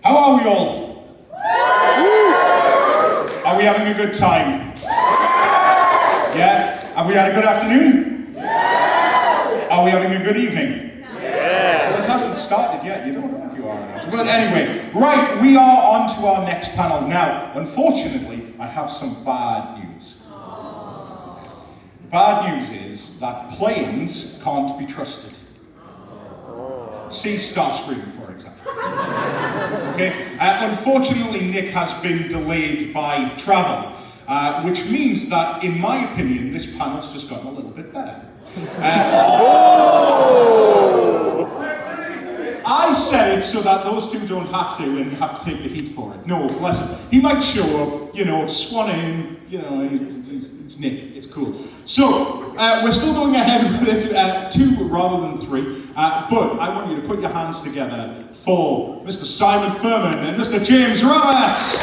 How are we all? Are we having a good time? Yeah? Have we had a good afternoon? Are we having a good evening? Well, it hasn't started yet, you don't know if you are or not. But anyway, right, we are on to our next panel. Now, unfortunately, I have some bad news. The bad news is that planes can't be trusted. See Starscream, for example. Okay? Unfortunately, Nick has been delayed by travel, which means that, in my opinion, this panel's just gotten a little bit better. I said it so that those two don't have to and have to take the heat for it. No, bless him. He might show up, swan in, it's Nick, it's cool. So, we're still going ahead with it, 2 rather than 3, but I want you to put your hands together for Mr. Simon Furman and Mr. James Roberts.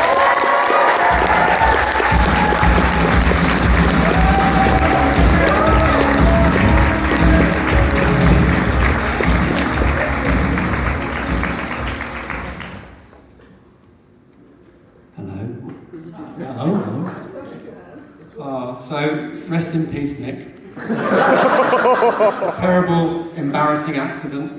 So, rest in peace, Nick. Terrible, embarrassing accident.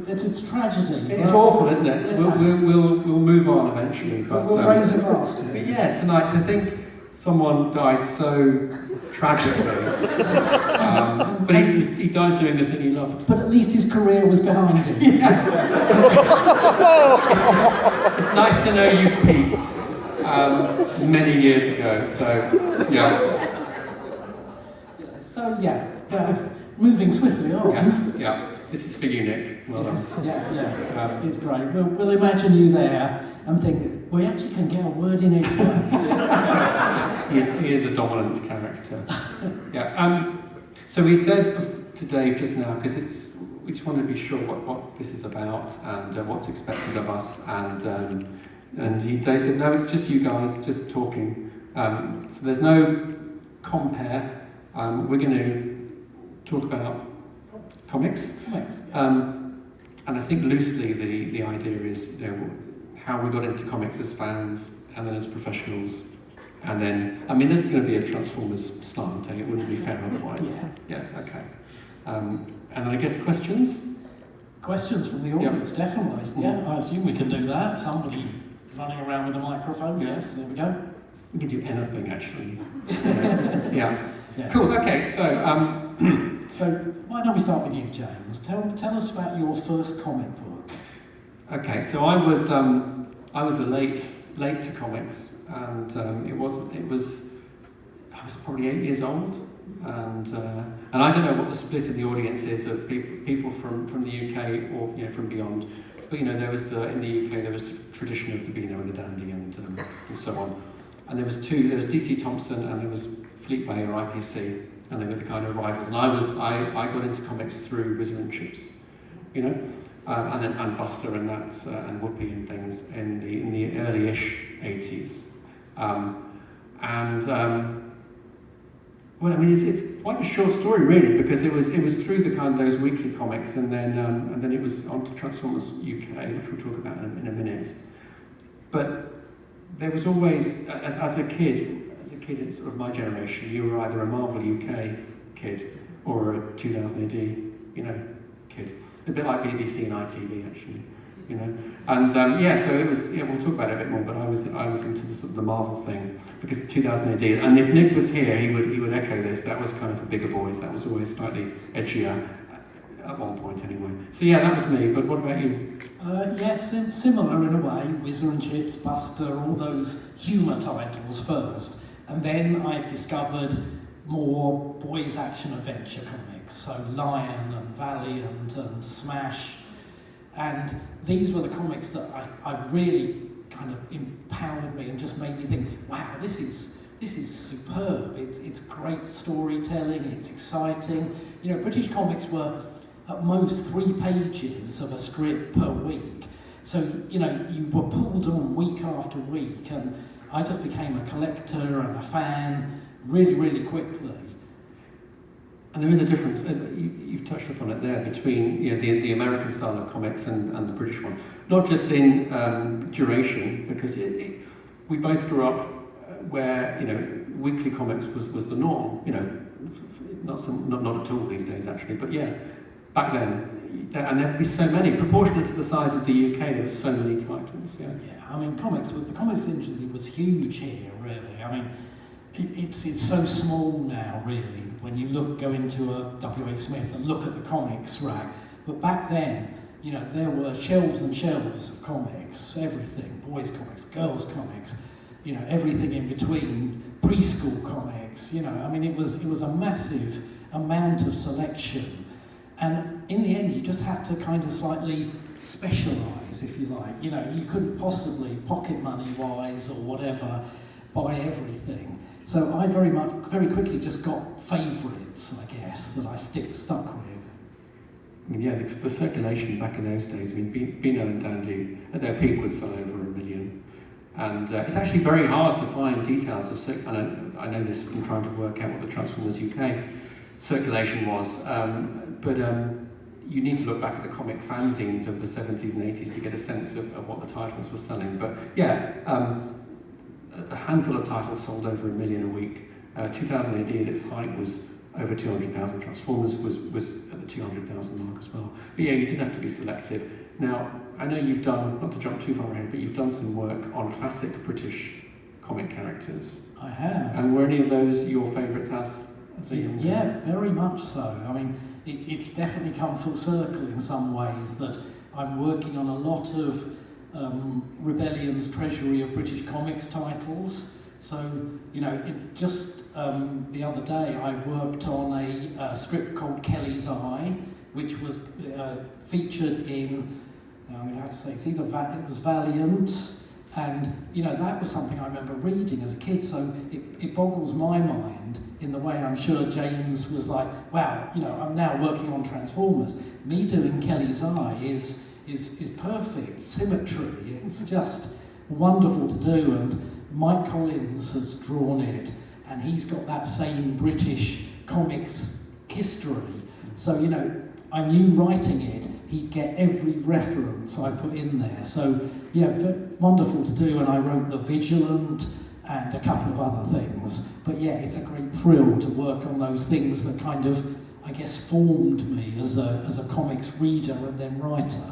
It's tragedy. It's awful, isn't it? We'll move on eventually. But we'll raise a glass. But yeah, tonight, to think someone died so tragically. But he died doing the thing he loved. But at least his career was behind him. Yeah. It's nice to know you've peaked. Many years ago, so yeah. So yeah, moving swiftly on. Yes, yeah. This is for you, Nick. Well done. Yeah. It's great. We'll imagine you there and think, we actually can get a word in edgeways. he is a dominant character. Yeah. So we said to Dave just now, because we just want to be sure what this is about and what's expected of us, and Dave said, no, it's just you guys, just talking. So there's no compare. We're going to talk about comics. And I think loosely the idea is how we got into comics as fans and then as professionals. And then, there's going to be a Transformers style thing, it wouldn't be fair otherwise. Yeah, okay. And then I guess questions? Questions from the audience, definitely. Yeah, I assume we can do that. Somebody running around with a microphone. Yes, there we go. We can do anything, actually. Yeah. Yes. Cool. Okay. So, so why don't we start with you, James? Tell us about your first comic book. Okay. So I was a late to comics, and I was probably 8 years old, and I don't know what the split in the audience is of people from the UK or from beyond. But there was in the UK there was the tradition of the Beano and the Dandy and so on. And there was DC Thompson and there was Fleet Bay or IPC, and they were the kind of rivals. And I got into comics through Whizzer and Chips, and Buster and that and Whoopi and things in the early-ish 80s. It's quite a short story really, because it was through the kind of those weekly comics, and then it was on to Transformers UK, which we'll talk about in a minute. But there was always, as a kid in sort of my generation, you were either a Marvel UK kid or a 2000 AD, kid. A bit like BBC and ITV actually, And so it was. We'll talk about it a bit more. But I was into the sort of the Marvel thing because 2000 AD. And if Nick was here, he would echo this. That was kind of for bigger boys. That was always slightly edgier at one point, anyway. So yeah, that was me. But what about you? Yes, it's similar in a way. Whizzer and Chips, Buster, all those humour titles first, and then I discovered more boys' action adventure comics. So Lion and Valiant and Smash. And these were the comics that I really kind of empowered me and just made me think, wow, this is superb. It's great storytelling, it's exciting. British comics were at most 3 pages of a script per week. So, you were pulled on week after week, and I just became a collector and a fan really, really quickly. And there is a difference, you've touched upon it there, between the American style of comics and the British one. not just in duration, because we both grew up where, you know, weekly comics was the norm, you know, not at all these days actually, but yeah, back then, and there'd be so many, proportionate to the size of the UK, there were so many titles, yeah. Yeah, I mean, the comics industry was huge here, really. I mean, it's so small now, really, when you go into a W.H. Smith and look at the comics rack. But back then, you know, there were shelves and shelves of comics, everything, boys' comics, girls' comics, you know, everything in between, preschool comics, you know, I mean, it was a massive amount of selection. And in the end, you just had to kind of slightly specialise, if you like. You know, you couldn't possibly, pocket money-wise or whatever, buy everything. So I very quickly just got favourites, I guess, that I stuck with. I mean, yeah, the circulation back in those days, I mean, Beano and Dandy at their peak would sell over 1 million. And it's actually very hard to find details of and I know this from trying to work out what the Transformers UK circulation was, but you need to look back at the comic fanzines of the 70s and 80s to get a sense of what the titles were selling. But yeah, a handful of titles sold over 1 million a week. 2000 AD at its height was over 200,000. Transformers was at the 200,000 mark as well. But yeah, you did have to be selective. Now, I know you've done, not to jump too far ahead, but you've done some work on classic British comic characters. I have. And were any of those your favourites as a young man? Yeah, very much so. I mean, it's definitely come full circle in some ways that I'm working on a lot of Rebellion's treasury of British comics titles. So, you know, just the other day I worked on a strip called Kelly's Eye, which was featured in, I'm going to have to say, it was Valiant, and, you know, that was something I remember reading as a kid, so it boggles my mind in the way I'm sure James was like, wow, you know, I'm now working on Transformers. Me doing Kelly's Eye is perfect, symmetry, it's just wonderful to do, and Mike Collins has drawn it, and he's got that same British comics history. So, you know, I knew writing it, he'd get every reference I put in there. So, yeah, wonderful to do, and I wrote The Vigilant and a couple of other things. But yeah, it's a great thrill to work on those things that kind of, I guess, formed me as a comics reader and then writer.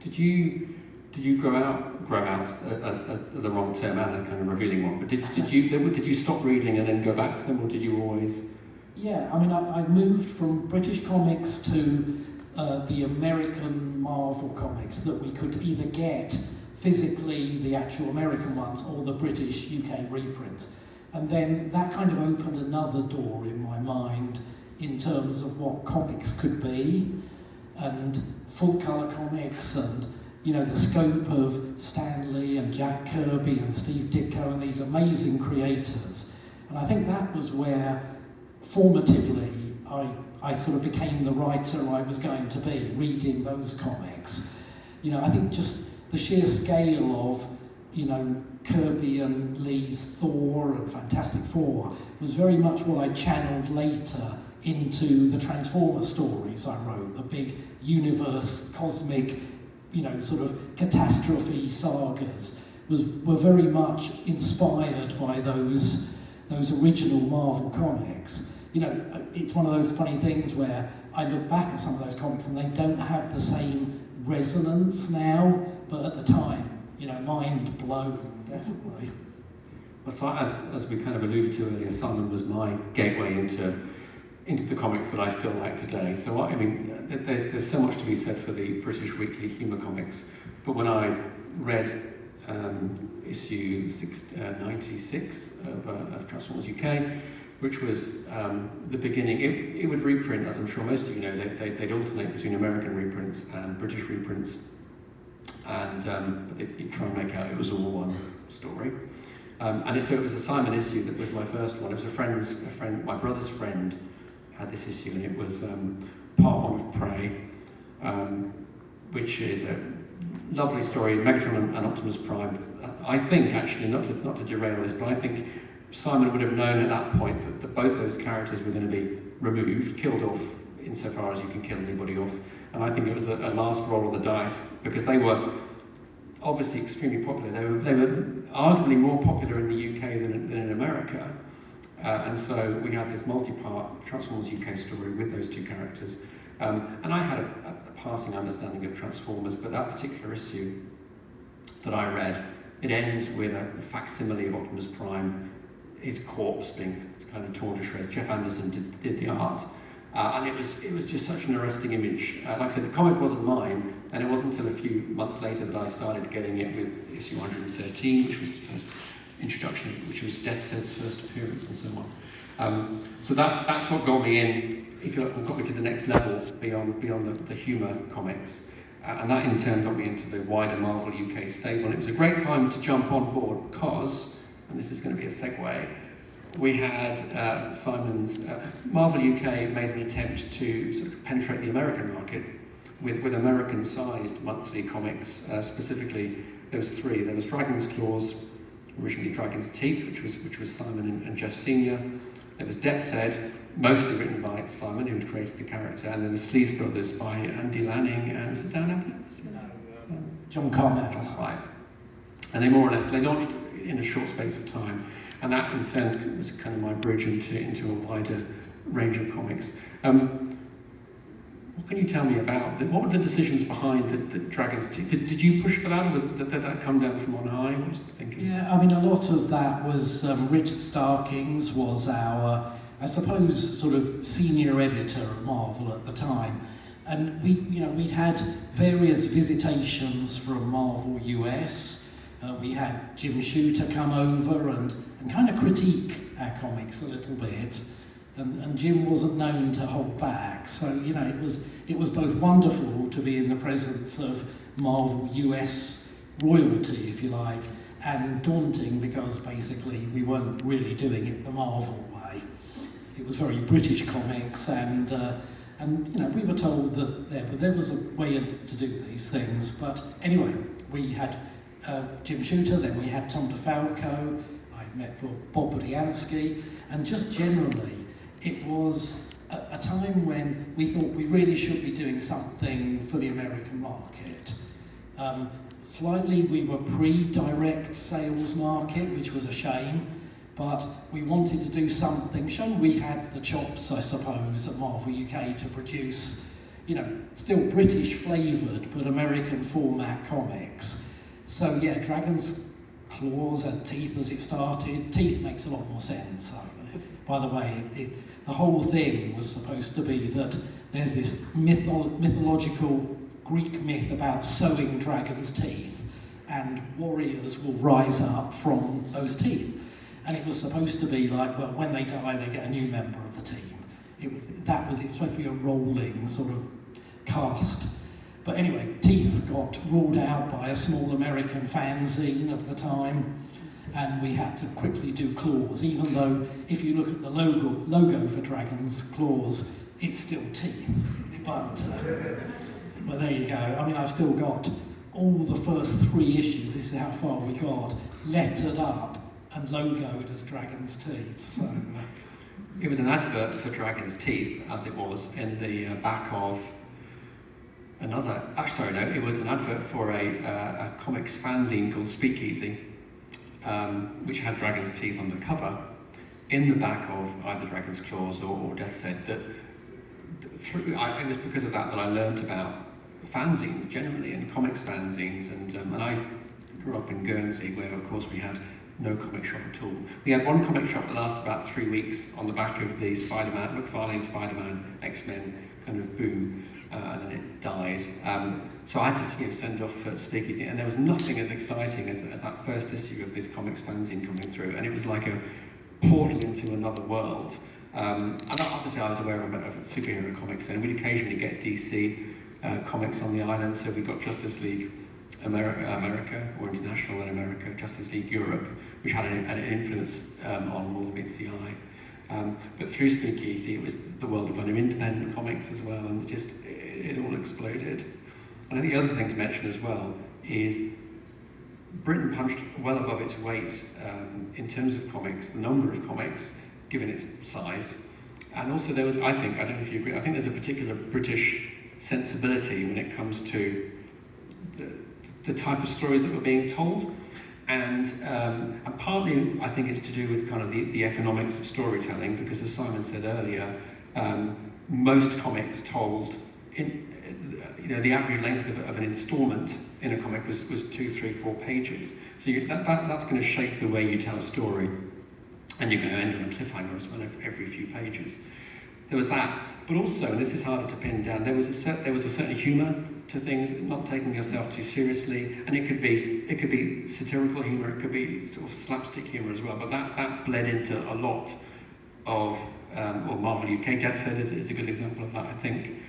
Did you grow out the wrong term and a kind of revealing one, but did you stop reading and then go back to them, or did you always? Yeah, I mean, I moved from British comics to the American Marvel comics that we could either get physically, the actual American ones, or the British UK reprints. And then that kind of opened another door in my mind in terms of what comics could be, and full colour comics, and, you know, the scope of Stan Lee and Jack Kirby and Steve Ditko and these amazing creators. And I think that was where, formatively, I sort of became the writer I was going to be, reading those comics. You know, I think just the sheer scale of, you know, Kirby and Lee's Thor and Fantastic Four was very much what I channeled later into the Transformers stories I wrote, the big universe, cosmic, you know, sort of catastrophe sagas, were very much inspired by those original Marvel comics. You know, it's one of those funny things where I look back at some of those comics and they don't have the same resonance now, but at the time, you know, mind blown, definitely. Well, so as we kind of alluded to earlier, Simon was my gateway into the comics that I still like today. So I mean, there's so much to be said for the British weekly humour comics. But when I read issue 96 of Transformers UK, which was the beginning, it would reprint, as I'm sure most of you know, they'd alternate between American reprints and British reprints, and they'd try and make out it was all one story. So it was a Simon issue that was my first one. It was my brother's friend had this issue, and it was part one of Prey, which is a lovely story, Megatron and Optimus Prime. I think, actually, not to derail this, but I think Simon would have known at that point that both those characters were going to be removed, killed off, insofar as you can kill anybody off. And I think it was a last roll of the dice, because they were obviously extremely popular. They were arguably more popular in the UK than in America. And so we had this multi-part Transformers UK story with those two characters. And I had a passing understanding of Transformers, but that particular issue that I read, it ends with a facsimile of Optimus Prime, his corpse being kind of torn to shreds. Jeff Anderson did the art. And it was just such an arresting image. Like I said, the comic wasn't mine, and it wasn't until a few months later that I started getting it with issue 113, which was the first introduction, which was Death's first appearance and so on. So that's what got me in, if you like, got me to the next level beyond the humour comics. And that in turn got me into the wider Marvel UK stable. And it was a great time to jump on board because, and this is going to be a segue, we had Simon's, Marvel UK made an attempt to sort of penetrate the American market with American-sized monthly comics. Specifically, there was three. There was Dragon's Claws, originally Dragon's Teeth, which was Simon and Jeff Sr. There was Death's Head, mostly written by Simon, who had created the character, and then the Sleaze Brothers by Andy Lanning and was it Dan Ablett? John Carmichael. Right. And they more or less, they launched in a short space of time, and that in turn was kind of my bridge into a wider range of comics. What can you tell me about, what were the decisions behind the Dragon's Teeth? Did you push for that, or did that come down from on high? What was the thinking? Yeah, I mean, a lot of that was Richard Starkings was our, I suppose, sort of senior editor of Marvel at the time. And we'd had various visitations from Marvel US. We had Jim Shooter come over and kind of critique our comics a little bit. And Jim wasn't known to hold back, so it was both wonderful to be in the presence of Marvel US royalty, if you like, and daunting because basically we weren't really doing it the Marvel way. It was very British comics, and we were told that there was a way to do these things. But anyway, we had Jim Shooter, then we had Tom DeFalco. I met Bob Budiansky, and just generally. It was a time when we thought we really should be doing something for the American market. Slightly, we were pre-direct sales market, which was a shame, but we wanted to do something, show we had the chops, I suppose, at Marvel UK to produce, still British flavoured, but American format comics. So yeah, Dragon's Claws and Teeth as it started. Teeth makes a lot more sense. By the way, the whole thing was supposed to be that there's this mythological Greek myth about sowing dragon's teeth, and warriors will rise up from those teeth. And it was supposed to be like, well, when they die, they get a new member of the team. It was supposed to be a rolling sort of cast. But anyway, Teeth got ruled out by a small American fanzine at the time. And we had to quickly do Claws, even though if you look at the logo for Dragon's Claws, it's still teeth. But there you go. I mean, I've still got all the first 3 issues, this is how far we got, lettered up and logoed as Dragon's Teeth. So it was an advert for Dragon's Teeth, as it was in the back of another, actually, sorry, no, it was an advert for a comics fanzine called Speakeasy. Which had Dragon's Teeth on the cover, in the back of either Dragon's Claws or Death's Head. It was because of that I learnt about fanzines generally, and comics fanzines, and I grew up in Guernsey, where of course we had no comic shop at all. We had one comic shop that lasted about 3 weeks on the back of the Spider-Man, McFarlane Spider-Man, X-Men kind of boom, and then it died. So I had to send off for Speakeasy, and there was nothing as exciting as that first issue of this comics fanzine coming through, and it was like a portal into another world. And obviously I was aware of superhero comics, and we'd occasionally get DC comics on the island, so we got Justice League America, or International in America, Justice League Europe, which had an influence on more meets the eye. But through Speakeasy, it was the world of kind of independent comics as well, and it all exploded. And I think the other thing to mention as well is Britain punched well above its weight in terms of comics, the number of comics, given its size. And also there was, I don't know if you agree, I think there's a particular British sensibility when it comes to the the type of stories that were being told. And partly, I think it's to do with kind of the economics of storytelling, because as Simon said earlier, most comics told, the average length of an instalment in a comic was 2, 3, 4 pages. So that's going to shape the way you tell a story, and you're going to end on a cliffhanger as well every few pages. There was that, but also, and this is harder to pin down, there was a certain humour to things, not taking yourself too seriously, and it could be satirical humour, it could be sort of slapstick humour as well, but that bled into a lot of, Marvel UK Death's Head is a good example of that, I think.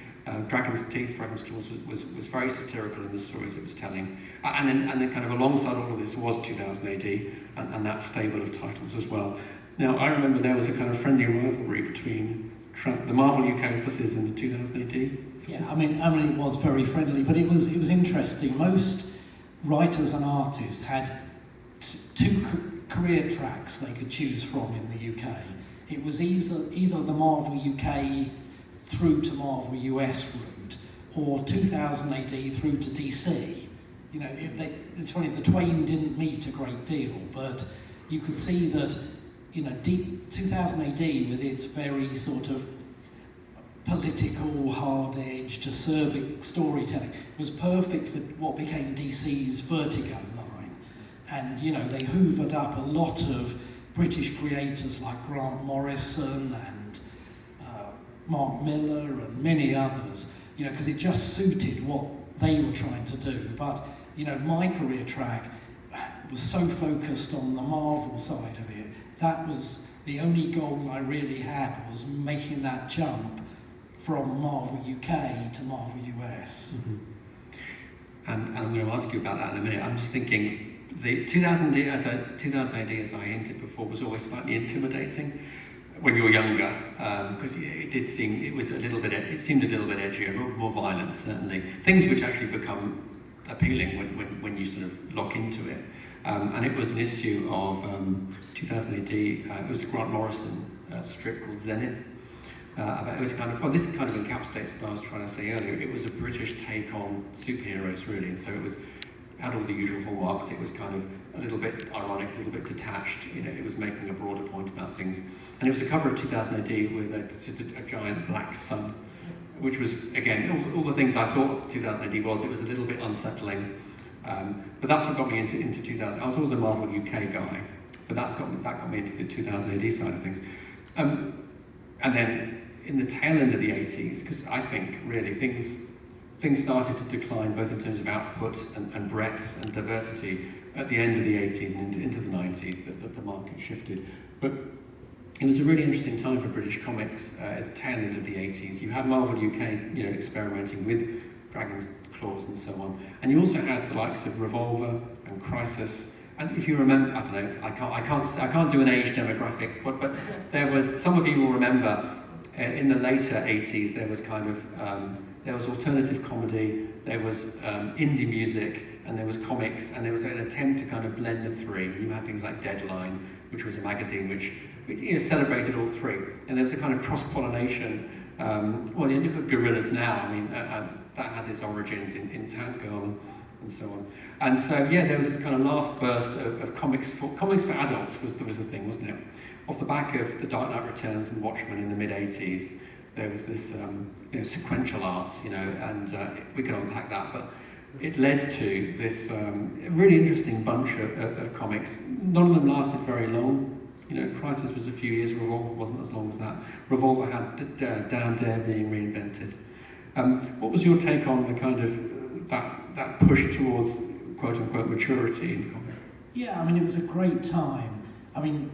Dragon's Teeth, Dragon's Claws was very satirical in the stories it was telling. And then kind of alongside all of this was 2000 AD and that stable of titles as well. Now, I remember there was a kind of friendly rivalry between the Marvel UK emphasis and the 2000 AD. Yeah, I mean, it was very friendly, but it was interesting. Most writers and artists had two career tracks they could choose from in the UK. It was either the Marvel UK through to Marvel US route, or 2000 AD through to DC. It's funny, the twain didn't meet a great deal, but you could see that, 2000 AD with its very sort of political, hard-edged, acerbic storytelling was perfect for what became DC's Vertigo line. And, they hoovered up a lot of British creators like Grant Morrison and Mark Miller and many others, because it just suited what they were trying to do. But, my career track was so focused on the Marvel side of it, that was the only goal I really had, was making that jump from Marvel UK to Marvel US. Mm-hmm. And I'm going to ask you about that in a minute. I'm just thinking, the 2000 AD, as I hinted before, was always slightly intimidating when you were younger, because it seemed a little bit edgier, more violent, certainly. Things which actually become appealing when you sort of lock into it. And it was an issue of 2000 AD. It was a Grant Morrison strip called Zenith. It was this kind of encapsulates what I was trying to say earlier. It was a British take on superheroes, really, and so it had all the usual hallmarks. It was kind of a little bit ironic, a little bit detached. It was making a broader point about things. And it was a cover of 2000 AD with a giant black sun, which was, again, all the things I thought 2000 AD was. It was a little bit unsettling, but that's what got me into 2000. I was always a Marvel UK guy, but that got me into the 2000 AD side of things. And then in the tail end of the 80s, because I think really things started to decline both in terms of output and breadth and diversity at the end of the 80s and into the 90s, that the market shifted. But it was a really interesting time for British comics at the tail end of the 80s. You had Marvel UK, experimenting with Dragon's Claws and so on, and you also had the likes of Revolver and Crisis. And if you remember, I don't know, I can't do an age demographic, but there was, some of you will remember, in the later 80s there was kind of there was alternative comedy, there was indie music, and there was comics, and there was an attempt to kind of blend the three. You had things like Deadline, which was a magazine which celebrated all three, and there was a kind of cross-pollination. Well, you look at Gorillas now, I mean, that has its origins in Tank Girl and so on. And so, yeah, there was this kind of last burst of comics for adults was the thing, wasn't it? Off the back of The Dark Knight Returns and Watchmen in the mid-80s, there was this sequential art, and we could unpack that, but it led to this really interesting bunch of comics. None of them lasted very long. Crisis was a few years, Revolver wasn't as long as that. Revolver had Down Dare being reinvented. What was your take on the kind of that push towards quote-unquote maturity in comics? Yeah, I mean, it was a great time. I mean,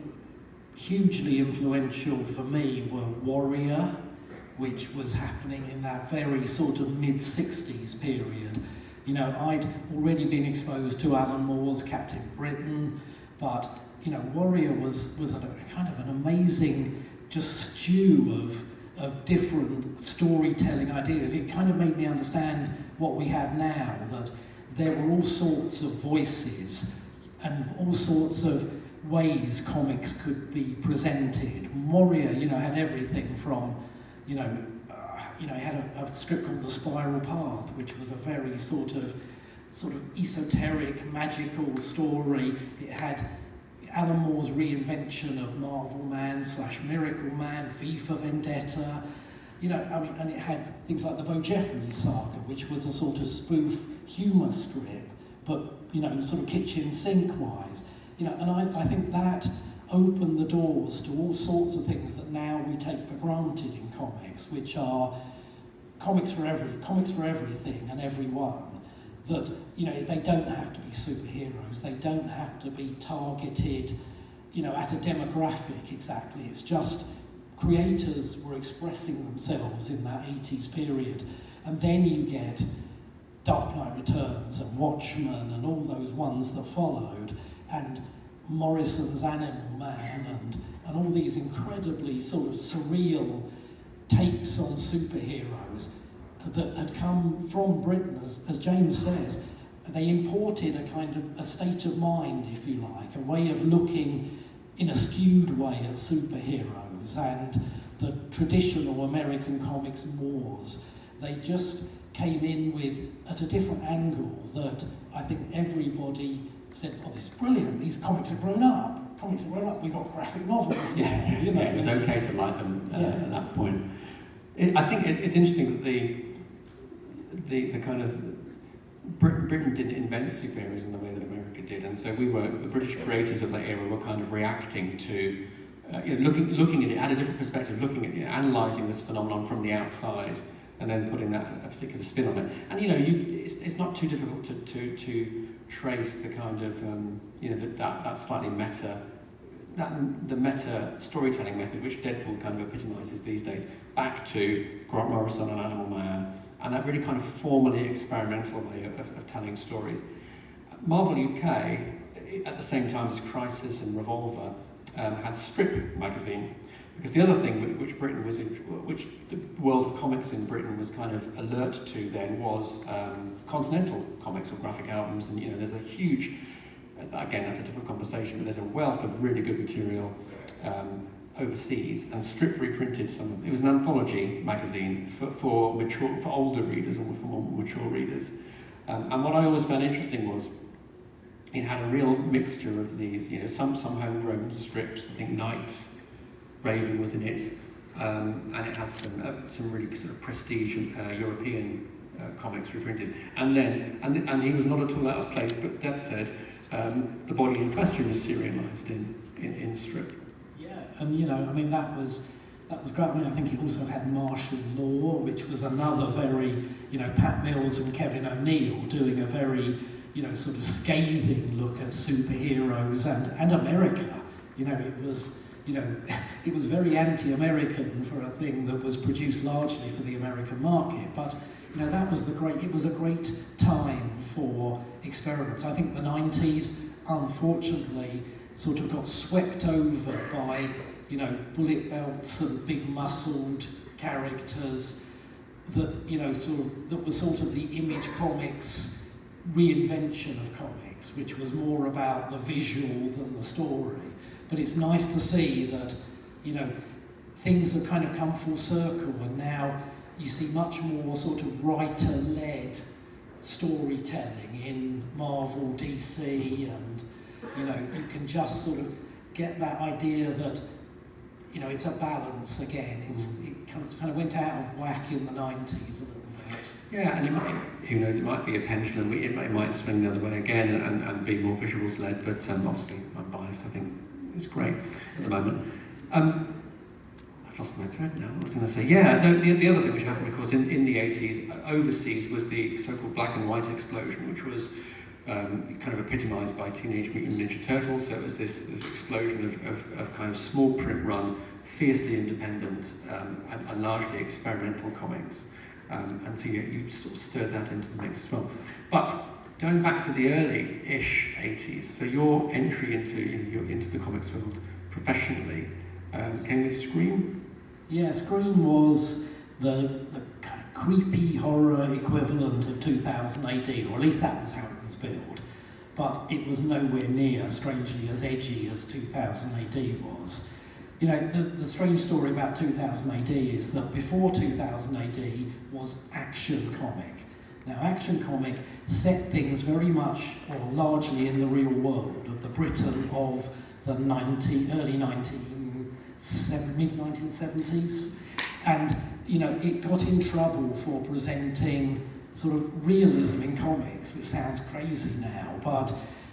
hugely influential for me were Warrior, which was happening in that very sort of mid-60s period. I'd already been exposed to Alan Moore's Captain Britain, but, Warrior was a kind of an amazing just stew of different storytelling ideas. It kind of made me understand what we have now, that there were all sorts of voices and all sorts of ways comics could be presented. Warrior, had everything from, he had a strip called The Spiral Path, which was a very sort of sort of esoteric, magical story. It had Alan Moore's reinvention of Marvel Man / Miracle Man, V for Vendetta, you know, I mean, and it had things like the Bo Jeffries saga, which was a sort of spoof humour strip, but, you know, sort of kitchen sink-wise. You know, and I think that opened the doors to all sorts of things that now we take for granted in comics, which are comics for everything and everyone. That, you know, they don't have to be superheroes, they don't have to be targeted, you know, at a demographic exactly. It's just creators were expressing themselves in that 80s period. And then you get Dark Knight Returns and Watchmen and all those ones that followed, and Morrison's Animal Man and all these incredibly sort of surreal takes on superheroes that had come from Britain, as James says. They imported a kind of a state of mind, if you like, a way of looking in a skewed way at superheroes and the traditional American comics wars. They just came in with, at a different angle, that I think everybody said, oh, this is brilliant, these comics have grown up. We've got graphic novels now, Yeah, you know. it was okay to like them at that point. I think it's interesting that the kind of Britain didn't invent superheroes in the way that America did, and so the British creators of that era were kind of reacting to, you know, looking at it, had a different perspective, looking at it, analysing this phenomenon from the outside, and then putting a particular spin on it. And you know, it's not too difficult to trace the kind of you know, that slightly the meta storytelling method, which Deadpool kind of epitomises these days, back to Grant Morrison and Animal Man, and that really kind of formally experimental way of telling stories. Marvel UK, at the same time as Crisis and Revolver, had Strip magazine, because the other thing which the world of comics in Britain was kind of alert to then was continental comics or graphic albums, and you know, there's a huge, again, that's a different conversation, but there's a wealth of really good material overseas, and Strip reprinted some of it. It was an anthology magazine for older readers or for more mature readers. And what I always found interesting was it had a real mixture of these, you know, some homegrown strips. I think Knight's Raven was in it, and it had some really sort of prestige European comics reprinted. And he was not at all out of place, but that said, the body in question was serialised in Strip. Yeah, and you know, I mean, that was great. I mean, I think it also had Martial Law, which was another very, you know, Pat Mills and Kevin O'Neill doing a very, you know, sort of scathing look at superheroes and America. You know, it was, you know, it was very anti-American for a thing that was produced largely for the American market. But you know, it was a great time for experiments. I think the 90s, unfortunately, sort of got swept over by, you know, bullet belts and big muscled characters that, you know, that was sort of the Image Comics reinvention of comics, which was more about the visual than the story. But it's nice to see that, you know, things have kind of come full circle, and now you see much more sort of writer-led storytelling in Marvel, DC, and you know, you can just sort of get that idea that, you know, it's a balance again. It kind of went out of whack in the 90s a little bit. Yeah, and who knows, it might be a pendulum, it might swing the other way again and be more visuals led, but obviously I'm biased, I think it's great at the moment. I've lost my thread now, what was I going to say? Yeah, no, the other thing which happened, of course, in the 80s, overseas, was the so-called black and white explosion, which was kind of epitomised by Teenage Mutant Ninja Turtles. So it was this explosion of kind of small print run, fiercely independent and largely experimental comics. And so you sort of stirred that into the mix as well. But going back to the early-ish 80s, so your entry into the comics world professionally came with Scream? Yeah, Scream was the kind of creepy horror equivalent of 2000 AD, or at least that was how it was billed. But it was nowhere near, strangely, as edgy as 2000 AD was. You know, the strange story about 2000 AD is that before 2000 AD was Action Comic. Now, Action Comic set things very much, or largely, in the real world of the Britain of the mid-1970s. And, you know, it got in trouble for presenting sort of realism in comics, which sounds crazy now, but,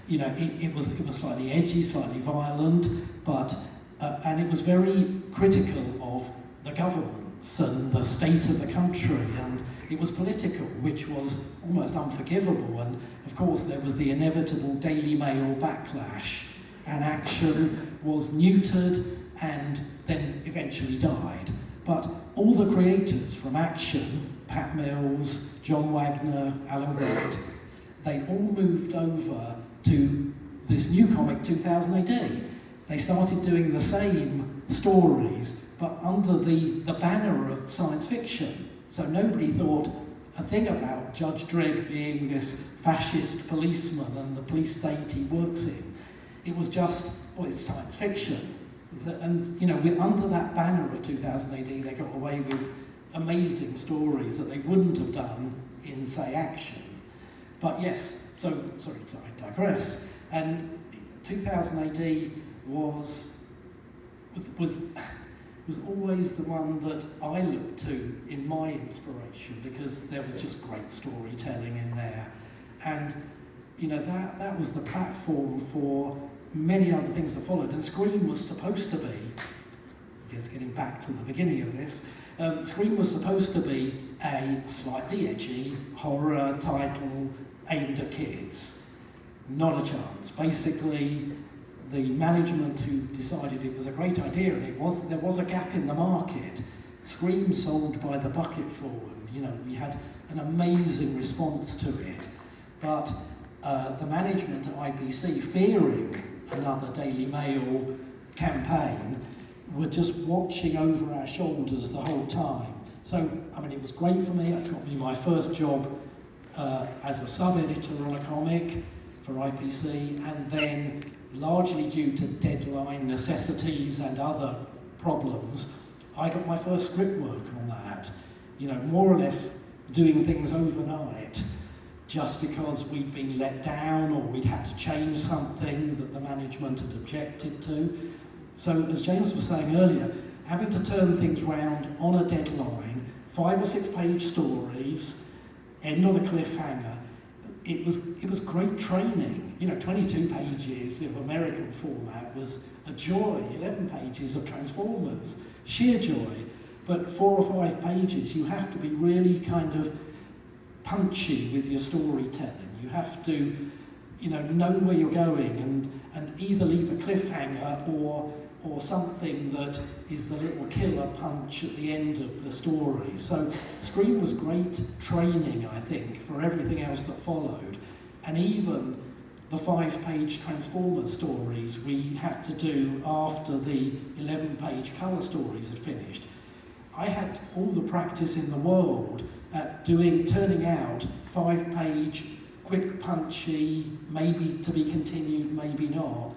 you know, it was slightly edgy, slightly violent, but, and it was very critical of the governments and the state of the country, and it was political, which was almost unforgivable. And of course there was the inevitable Daily Mail backlash, and Action was neutered and then eventually died. But all the creators from Action, Pat Mills, John Wagner, Alan Grant, they all moved over to this new comic 2000 AD. They started doing the same stories, but under the banner of science fiction. So nobody thought a thing about Judge Dredd being this fascist policeman and the police state he works in. It was just, well, it's science fiction. And, you know, under that banner of 2000 AD, they got away with amazing stories that they wouldn't have done in, say, Action. But yes, so, sorry, I digress. And 2000 AD was always the one that I looked to in my inspiration, because there was just great storytelling in there. And, you know, that was the platform for many other things that followed. And Scream was supposed to be, just getting back to the beginning of this, Scream was supposed to be a slightly edgy horror title aimed at kids. Not a chance. Basically, the management who decided it was a great idea, and there was a gap in the market. Scream sold by the bucketful, and, you know, we had an amazing response to it. But the management at IPC, fearing another Daily Mail campaign, were just watching over our shoulders the whole time. So, I mean, it was great for me. It got me my first job as a sub-editor on a comic for IPC, and then, largely due to deadline necessities and other problems, I got my first script work on that. You know, more or less doing things overnight, just because we'd been let down or we'd had to change something that the management had objected to. So, as James was saying earlier, having to turn things round on a deadline, 5 or 6 page stories, end on a cliffhanger, it was great training. You know, 22 pages of American format was a joy. 11 pages of Transformers, sheer joy. But 4 or 5 pages, you have to be really kind of punchy with your storytelling. You have to, you know where you're going, and either leave a cliffhanger or something that is the little killer punch at the end of the story. So Scream was great training, I think, for everything else that followed. And even the 5-page Transformers stories we had to do after the 11-page colour stories had finished. I had all the practice in the world at turning out 5-page, quick, punchy, maybe to be continued, maybe not,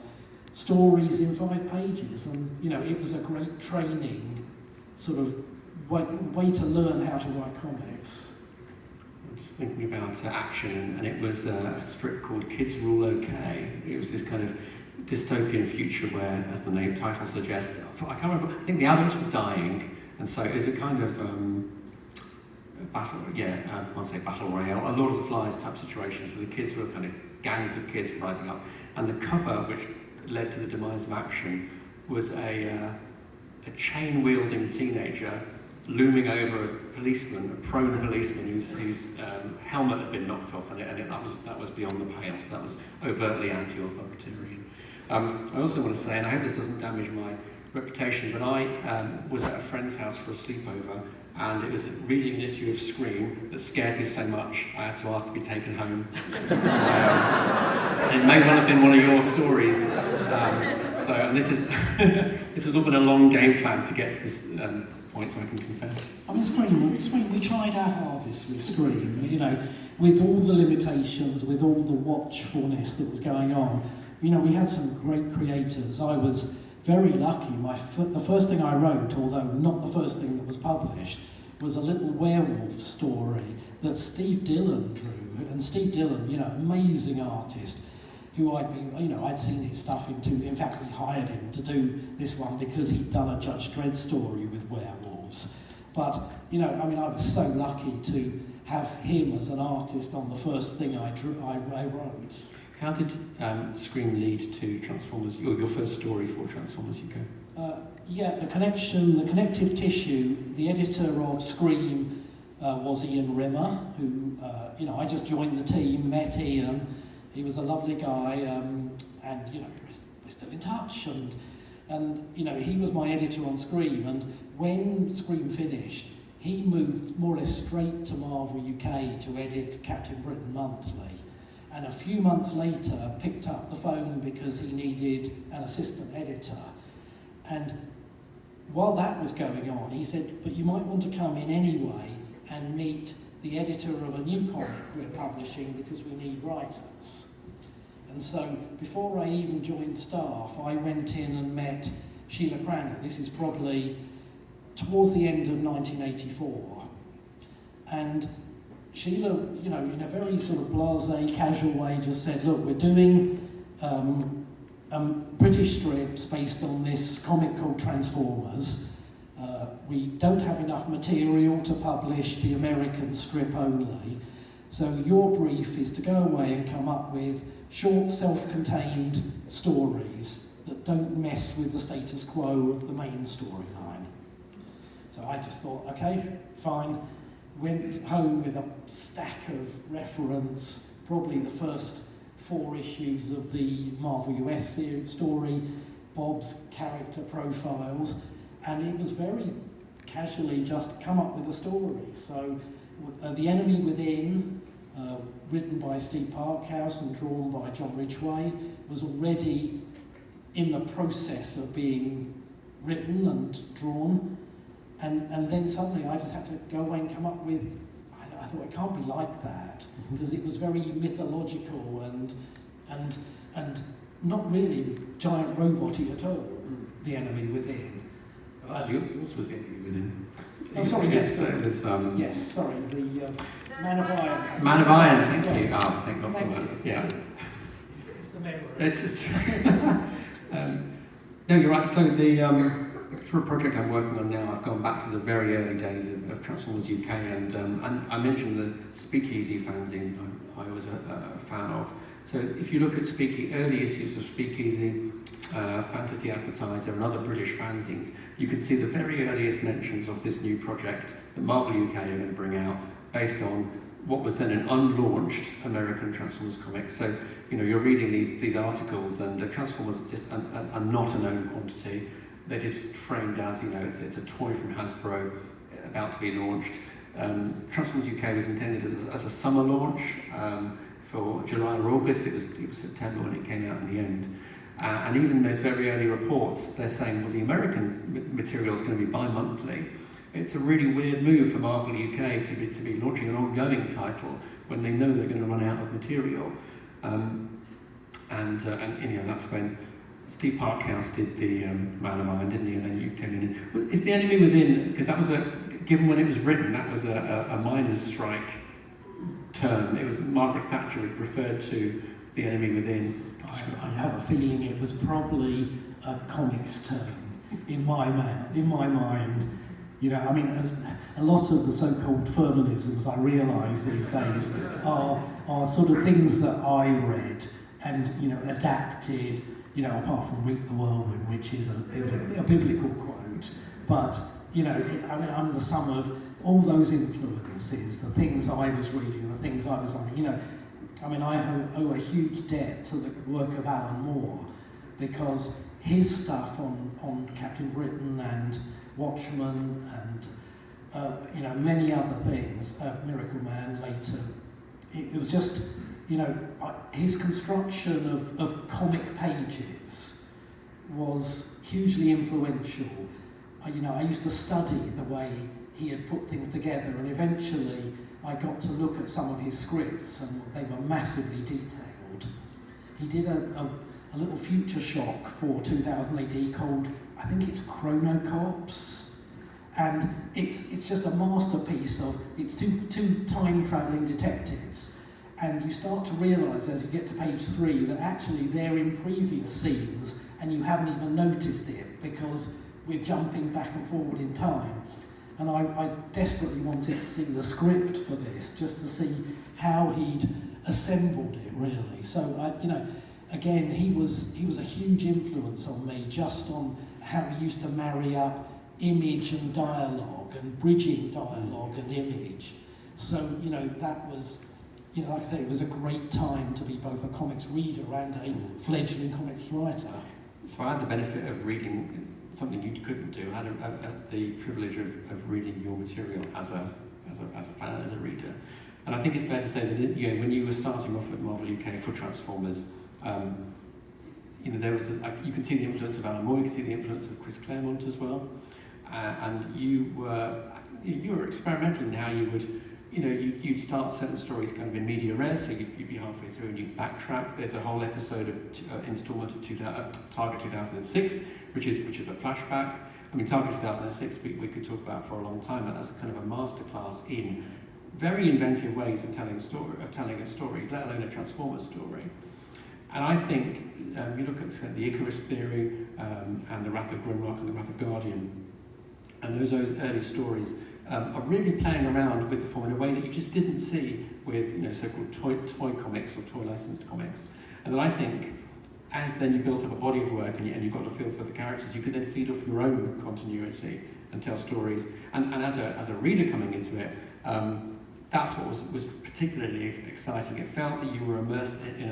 stories in 5 pages. And, you know, it was a great training sort of way to learn how to write comics. I'm just thinking about Action, and it was a strip called Kids Rule OK. It was this kind of dystopian future where, as the name title suggests, I can't remember, I think the adults were dying, and so it was a kind of battle, I want to say battle royale, a Lord of the Flies type situation. So the kids were kind of gangs of kids rising up, and the cover, which led to the demise of Action, was a chain-wielding teenager looming over a policeman, a prone policeman whose helmet had been knocked off, and that was beyond the pale. So that was overtly anti-authoritarian. I also want to say, and I hope it doesn't damage my reputation, but I was at a friend's house for a sleepover, and it was reading an issue of Scream that scared me so much I had to ask to be taken home. It may well have been one of your stories. And this has all been a long game plan to get to this point, so I can confess. I mean, Scream, we tried our hardest with Scream, you know, with all the limitations, with all the watchfulness that was going on. You know, we had some great creators. I was very lucky. The first thing I wrote, although not the first thing that was published, was a little werewolf story that Steve Dillon drew. And Steve Dillon, amazing artist, who I'd seen his stuff in fact we hired him to do this one because he'd done a Judge Dredd story with werewolves. But, I was so lucky to have him as an artist on the first thing I wrote. How did Scream lead to Transformers, your first story for Transformers UK? The connective tissue, the editor of Scream was Ian Rimmer, who, I just joined the team, met Ian. He was a lovely guy, and we're still in touch. And he was my editor on Scream. And when Scream finished, he moved more or less straight to Marvel UK to edit Captain Britain Monthly. And a few months later, picked up the phone because he needed an assistant editor. And while that was going on, he said, but you might want to come in anyway and meet the editor of a new comic we're publishing because we need writers. And so before I even joined staff, I went in and met Sheila Cranley. This is probably towards the end of 1984. And Sheila, in a very sort of blasé, casual way, just said, look, we're doing British strips based on this comic called Transformers. We don't have enough material to publish the American strip only. So your brief is to go away and come up with short, self-contained stories that don't mess with the status quo of the main storyline. So I just thought, okay, fine. Went home with a stack of reference, probably the first 4 issues of the Marvel US story, Bob's character profiles, and it was very casually just come up with a story. So The Enemy Within, written by Steve Parkhouse and drawn by John Ridgway, was already in the process of being written and drawn. And then suddenly I just had to go away and come up with, I thought it can't be like that, because it was very mythological and not really giant robot-y at all, The Enemy Within. Yours was The Enemy Within. Oh, sorry, yes. Was, yes, sorry, the Man of Iron. Man of Iron, thank you. Oh, thank God for that. Yeah. It's the memory. It's just no, you're right. So for a project I'm working on now, I've gone back to the very early days of Transformers UK, and I mentioned the Speakeasy fanzine I was a fan of. So if you look at early issues of Speakeasy, Fantasy Advertiser and other British fanzines, you can see the very earliest mentions of this new project that Marvel UK are going to bring out based on what was then an unlaunched American Transformers comic. So, you're reading these articles, and Transformers are just are not a known quantity. They're just framed as, it's a toy from Hasbro about to be launched. Transformers UK was intended as a summer launch for July or August. It was September when it came out in the end. And even those very early reports, they're saying, well, the American material is going to be bi-monthly. It's a really weird move for Marvel UK to be launching an ongoing title when they know they're going to run out of material. And that's when Steve Parkhouse did the Man of Iron, didn't he? And then you came in. Is The Enemy Within, because that was given when it was written, that was a miners' strike term. It was Margaret Thatcher had referred to The Enemy Within. I have a feeling it was probably a comics term in my mind. A lot of the so-called Furmanisms I realise these days are sort of things that I read and adapted. Apart from Reap the Whirlwind, which is a biblical quote, but I'm the sum of all those influences, the things I was reading, the things I was learning. I owe a huge debt to the work of Alan Moore, because his stuff on Captain Britain and Watchmen and many other things, Miracle Man later, it was just, his construction of comic pages was hugely influential. I used to study the way he had put things together, and eventually I got to look at some of his scripts, and they were massively detailed. He did a little future shock for 2000 AD called, I think it's Chronocops, And it's just a masterpiece of, it's two time-travelling detectives, and you start to realise as you get to page 3 that actually they're in previous scenes and you haven't even noticed it because we're jumping back and forward in time. And I desperately wanted to see the script for this, just to see how he'd assembled it, really. So, again, he was a huge influence on me, just on how he used to marry up image and dialogue, and bridging dialogue and image. So, that was, like I say, it was a great time to be both a comics reader and a fledgling comics writer. So I had the benefit of reading something you couldn't do. I had the privilege of reading your material as a fan, as a reader. And I think it's fair to say that when you were starting off at Marvel UK for Transformers, there was you can see the influence of Alan Moore, you can see the influence of Chris Claremont as well, and you were experimental in how you would, you'd start certain stories kind of in media res, so you'd be halfway through and you'd backtrack. There's a whole episode of instalment of Target 2006, which is a flashback. I mean, Target 2006 we could talk about for a long time, but that's kind of a masterclass in very inventive ways of telling a story, let alone a Transformers story. And I think you look at the Icarus theory and the Wrath of Grimlock and the Wrath of Guardian, and those early stories are really playing around with the form in a way that you just didn't see with so-called toy comics or toy licensed comics. And then I think as then you built up a body of work and you got a feel for the characters, you could then feed off your own continuity and tell stories. And as a reader coming into it, that's what was particularly exciting. It felt that you were immersed in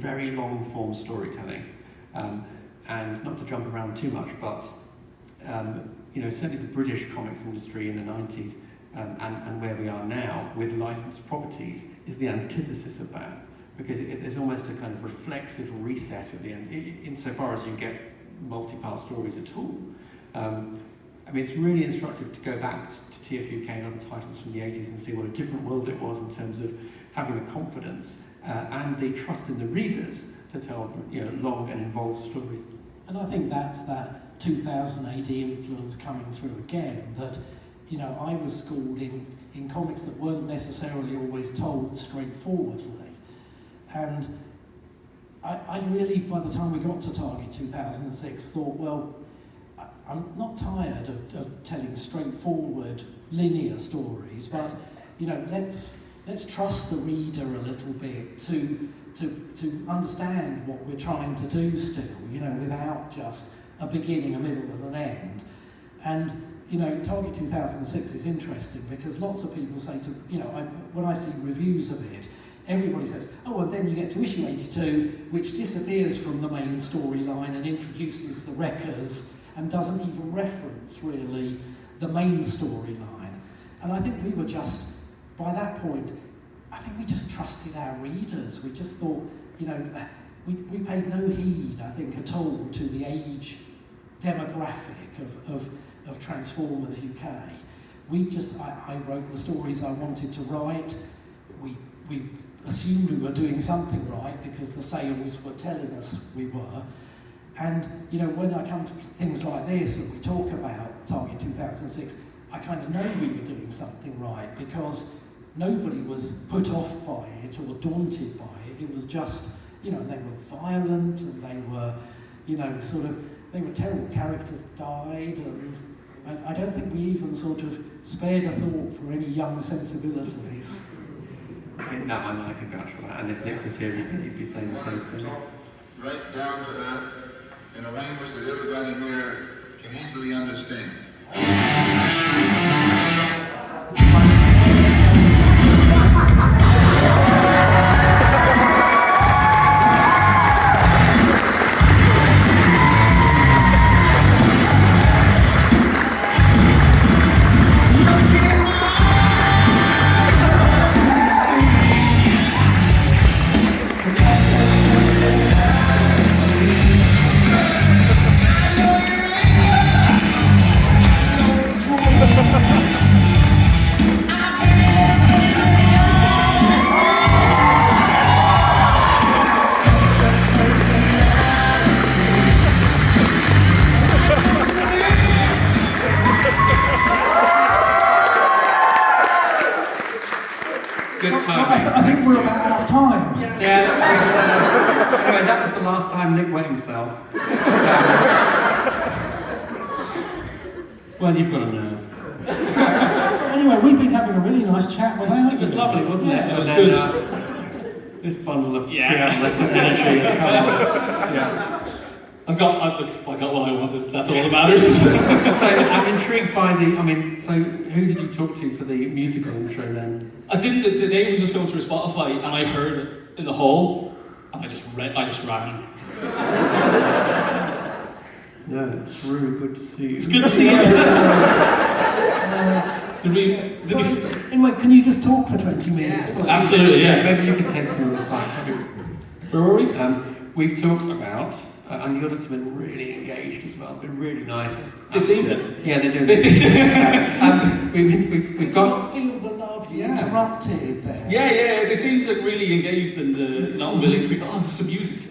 very long form storytelling, and not to jump around too much, but certainly the British comics industry in the 90s and where we are now with licensed properties is the antithesis of that, because there's almost a kind of reflexive reset at the end, insofar as you get multi-part stories at all. I mean, it's really instructive to go back to TFUK and other titles from the 80s and see what a different world it was in terms of having the confidence and the trust in the readers to tell long and involved stories. And I think that's that 2000 AD influence coming through again, that I was schooled in comics that weren't necessarily always told straightforwardly. And I really, by the time we got to Target 2006, thought, well, I'm not tired of telling straightforward, linear stories, but let's trust the reader a little bit to understand what we're trying to do still, without just a beginning, a middle, and an end. And Target 2006 is interesting because lots of people say when I see reviews of it, everybody says, oh, and then you get to issue 82, which disappears from the main storyline and introduces the Wreckers, and doesn't even reference, really, the main storyline. And I think we were just, by that point, I think we just trusted our readers. We just thought, we paid no heed, I think, at all to the age demographic of Transformers UK. I wrote the stories I wanted to write. We assumed we were doing something right because the sales were telling us we were. And when I come to things like this and we talk about Target 2006, I kind of know we were doing something right because nobody was put off by it or daunted by it. It was just, they were violent and they were, they were terrible characters died, and I don't think we even sort of spared a thought for any young sensibilities. No, I can vouch for that, and if Nick was here, he'd be saying the same thing. Right down to earth, in a language that everybody here can easily understand. time Nick wet himself. Well, you've got a nerve. Anyway, we've been having a really nice chat. It was lovely, wasn't it? It was And then, good. this bundle of pre-adolescent energy has come on. Yeah. I got what I wanted. That's all that matters. So I'm intrigued by so who did you talk to for the musical intro then? I didn't. The day was just going through Spotify, and I heard it in the hall, and I just ran. Yeah, it's really good to see you. It's good to see you. Anyway, can you just talk for 20 minutes? Please? Absolutely, yeah. Maybe you can take some of the slides. Where were we? We've talked about, and the audience have been really engaged as well, been really nice. They seem it. Yeah, they do. We've got... feel the love you interrupted there. Yeah, they seemed like really engaged and not willing to go, there's some music.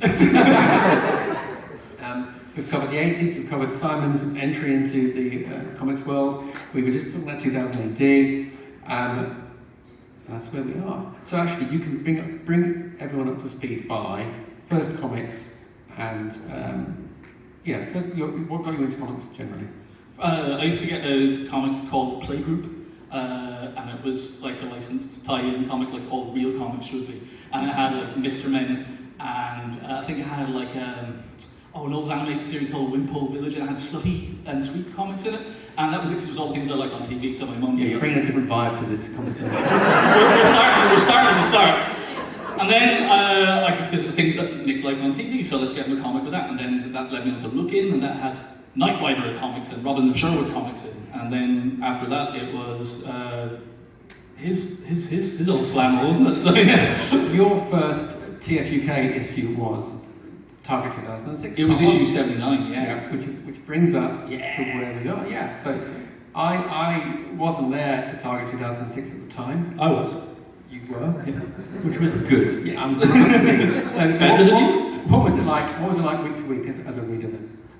We've covered the 80s, we've covered Simon's entry into the comics world. We were just talking about 2018. That's where we are. So actually, you can bring everyone up to speed by first comics and first what got you into comics generally? I used to get a comic called Playgroup, and it was like a licensed tie-in comic, like all real comics should be. And it had like Mr. Men, and I think it had like an old animated series called Wimpole Village, and it had slutty and sweet comics in it. And that was all things I liked on TV, so my mum... Yeah, you're bringing a different vibe to this conversation. we're starting to start. And then I did the things that Nick likes on TV, so let's get him a comic with that. And then that led me on to Look In, and that had Nightwiper comics and Robin of Sherwood comics in. And then after that, it was his little flannel, wasn't it? So yeah. Your first TFUK issue was Target 2006. It was issue 79, Yeah, which brings us to where we are. Yeah, so I wasn't there for Target 2006 at the time. I was. You were, which was good. Yes. What was it like? What was it like week to week as a reader?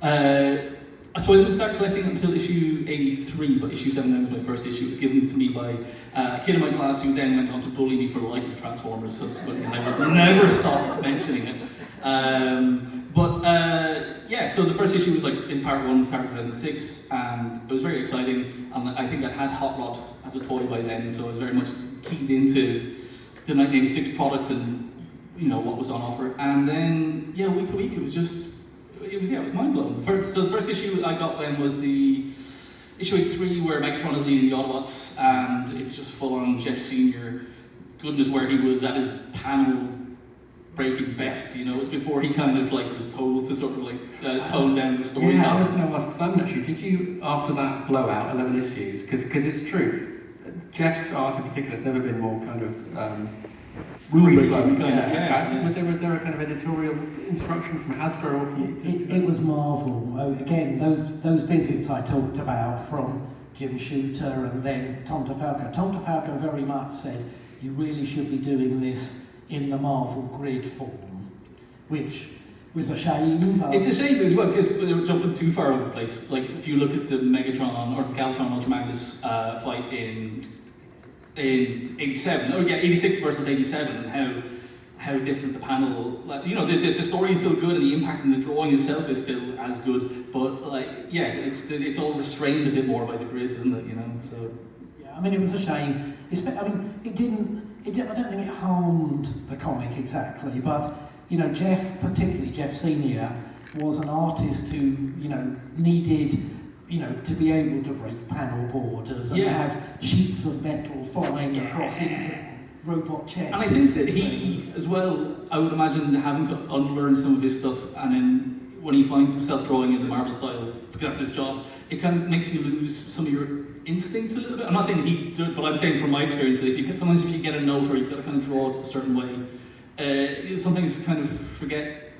So I didn't start collecting until issue 83, but issue 79 was my first issue. It was given to me by a kid in my class who then went on to bully me for liking Transformers subsequently, and I would never stop mentioning it. So the first issue was like in part 1 of Target 2006, and it was very exciting. And I think I had Hot Rod as a toy by then, so I was very much keyed into the 1986 product and what was on offer. And then week to week it was mind blowing. So the first issue I got then was the issue 83 where Megatron is leading the Autobots, and it's just full on Jeff Senior. Goodness, where he was at his panel breaking best, it was before he kind of like was told to sort of like tone down the story. Yeah, I was going to ask Simon actually, did you, after that blowout, 11 issues, because it's true, Jeff's art in particular has never been more kind of rule-breaking. Was there a kind of editorial instruction from Hasbro or from... It was Marvel. Again, those visits I talked about from Jim Shooter and then Tom DeFalco. Tom DeFalco very much said, you really should be doing this in the Marvel grid form, which was a shame. It's a shame as well because they were jumping too far over the place. Like if you look at the Megatron or the Galvatron Ultra Magnus fight in 87, 86 versus 87, and how different the panel. Like the story is still good and the impact and the drawing itself is still as good, but it's all restrained a bit more by the grids, isn't it? So. Yeah, it was a shame. It didn't. I don't think it harmed the comic exactly, but Jeff, particularly Jeff Senior, was an artist who needed to be able to break panel borders and have sheets of metal flying across into robot chests. And I think that he, as well, I would imagine having to unlearn some of his stuff, and then when he finds himself drawing in the Marvel style, because that's his job, it kind of makes you lose some of your instincts a little bit. I'm not saying he did, but I'm saying from my experience that sometimes if you get a note or you've got to kind of draw it a certain way, sometimes you kind of forget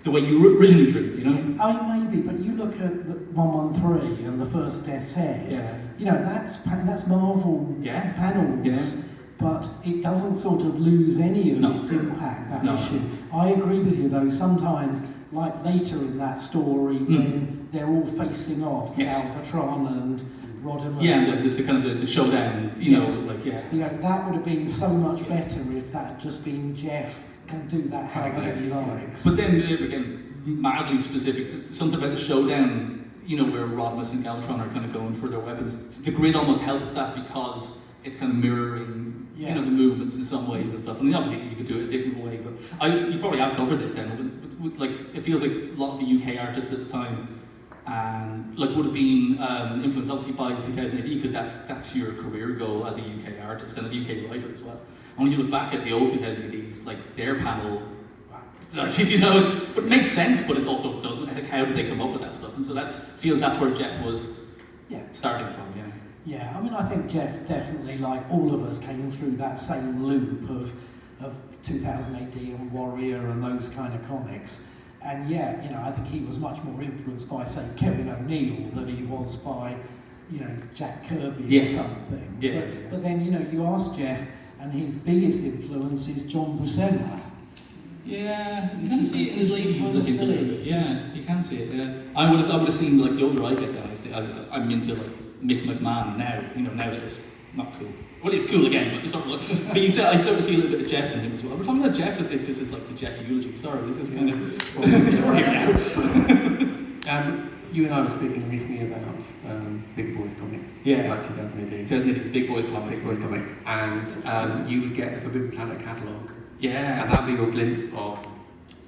the way you originally drew it, Maybe, but you look at the 113 and the first Death's Head. That's Marvel panels, but it doesn't sort of lose any of its impact, that issue. I agree with you though, sometimes, like later in that story, when they're all facing off, Galvatron and Rodimus. The kind of the showdown, that would have been so much better if that had just been Jeff can do that however he likes. But then again, mildly specific. Something about the showdown, you know, where Rodimus and Galvatron are kind of going for their weapons. The grid almost helps that because it's kind of mirroring, you know, the movements in some ways and stuff. I mean, obviously you could do it a different way, but you probably have covered this then. Like, it feels like a lot of the UK artists at the time, and like would have been influenced obviously by 2000 AD because that's your career goal as a UK artist and a UK writer as well. And when you look back at the old 2000 ADs, like their panel, you know, it makes sense, but it also doesn't. How did they come up with that stuff? And so that's where Jeff was starting from. Yeah, I mean, I think Jeff definitely, like all of us, came through that same loop of 2000 AD and Warrior and those kind of comics. And yeah, you know, I think he was much more influenced by, say, Kevin O'Neill than he was by, you know, Jack Kirby or something. Yeah. But then, you know, you ask Jeff, and his biggest influence is John Buscema. Yeah, you can see it in his ladies looking a little bit. Yeah, you can see it. Yeah, I would have seen, like, the older I get that. I'm into like Mick McMahon now. You know, now that it's not cool. Well, it's cool again, but it's sort of like. But you said I sort of see a little bit of Jeff in him as well. We're talking about Jeff as if this is like the Jeff eulogy. Sorry, this is kind of. We're here now. You and I were speaking recently about Big Boys comics. Yeah. Like 2018. 2018, Big Boys comics. Big Boys comics. And you would get the Forbidden Planet catalogue. Yeah. And that'd be your glimpse of,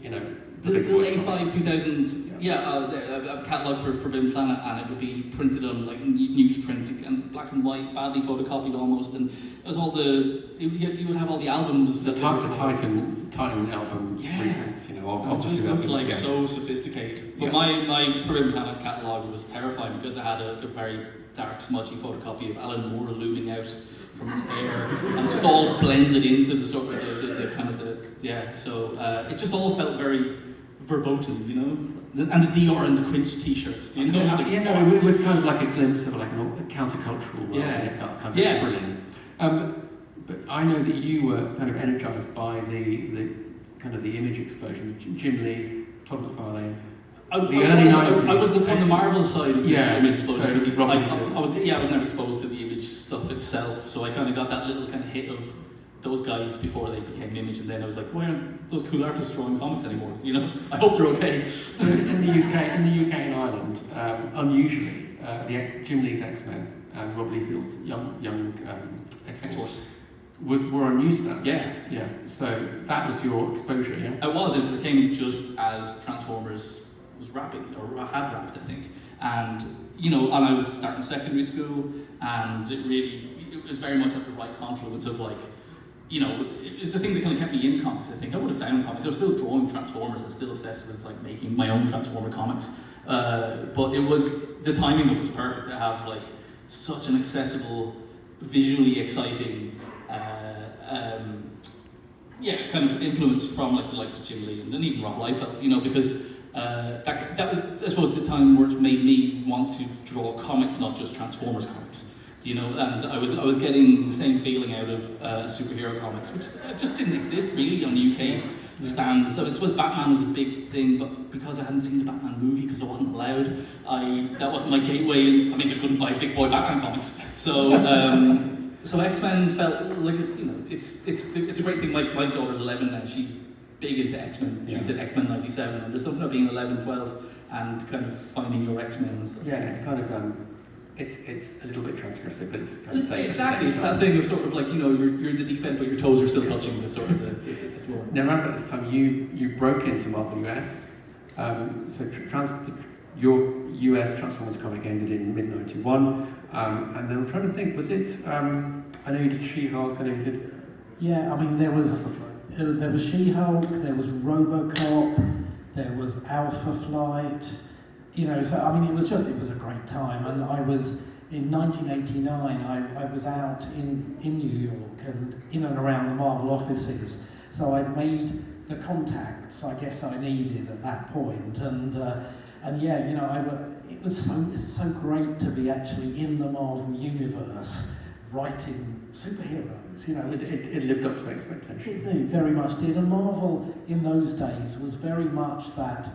you know, the Big Boys A5 comics. 2000. A catalogue for Forbidden Planet, and it would be printed on like newsprint and black and white, badly photocopied almost, and it was all you would have all the albums the Titan album reprints, you know, of it just was like 2000, so sophisticated. But my Forbidden Planet catalogue was terrifying because it had a very dark, smudgy photocopy of Alan Moore looming out from his hair, and just all blended into the sort of the kind of So it just all felt very verboten, you know. And the Dior and the Quinch t-shirts, you know? It was kind of like a glimpse of like a countercultural world, and it felt kind of thrilling. But I know that you were kind of energized by the kind of the image explosion. Jim Lee, Todd McFarlane. I was on the Marvel side of the image explosion. So I was never exposed to the image stuff itself, so I kind of got that little kind of hit of those guys before they became Image, and then I was like, why aren't those cool artists drawing comics anymore? You know, I hope they're okay. So in the UK and Ireland, unusually, Jim Lee's X-Men and Rob Liefeld's young X-Force were on newsstands. Yeah. So that was your exposure, yeah? It was. It came just as Transformers was rapping, or had rapped, I think. And you know, and I was starting secondary school, and it was very much at the right confluence of like. You know, it's the thing that kind of kept me in comics, I think. I would have found comics. I was still drawing Transformers. I was still obsessed with like making my own Transformer comics. But the timing of it was perfect to have like such an accessible, visually exciting, kind of influence from like the likes of Jim Lee and then even Rob Liefeld, you know, because that was, I suppose, the time where it made me want to draw comics, not just Transformers comics. You know, and I was getting the same feeling out of superhero comics, which just didn't exist really on UK stands. So I suppose Batman was a big thing, but because I hadn't seen the Batman movie, because I wasn't allowed, that wasn't my gateway. I mean, I couldn't buy big boy Batman comics. So so X-Men felt like, you know, it's a great thing. My daughter's 11 now. She's big into X-Men. She did X-Men 97, and there's something about being 11, 12, and kind of finding your X-Men and stuff. Yeah, it's kind of it's a little bit transgressive, but it's kind of safe. Exactly, it's that thing of sort of like, you know, you're in the deep end, but your toes are still touching the sort of the floor. Now, remember at this time you broke into Marvel US. Your US Transformers comic ended in mid-91, and then I'm trying to think, was it? I know you did She-Hulk, I know you did. Yeah, I mean there was She-Hulk, there was RoboCop, there was Alpha Flight. You know, so I mean, it was a great time, and I was in 1989. I was out in New York and in and around the Marvel offices, so I'd made the contacts I guess I needed at that point, and yeah, you know, it was so great to be actually in the Marvel universe, writing superheroes. You know, it lived up to expectation. It very much did, and Marvel in those days was very much that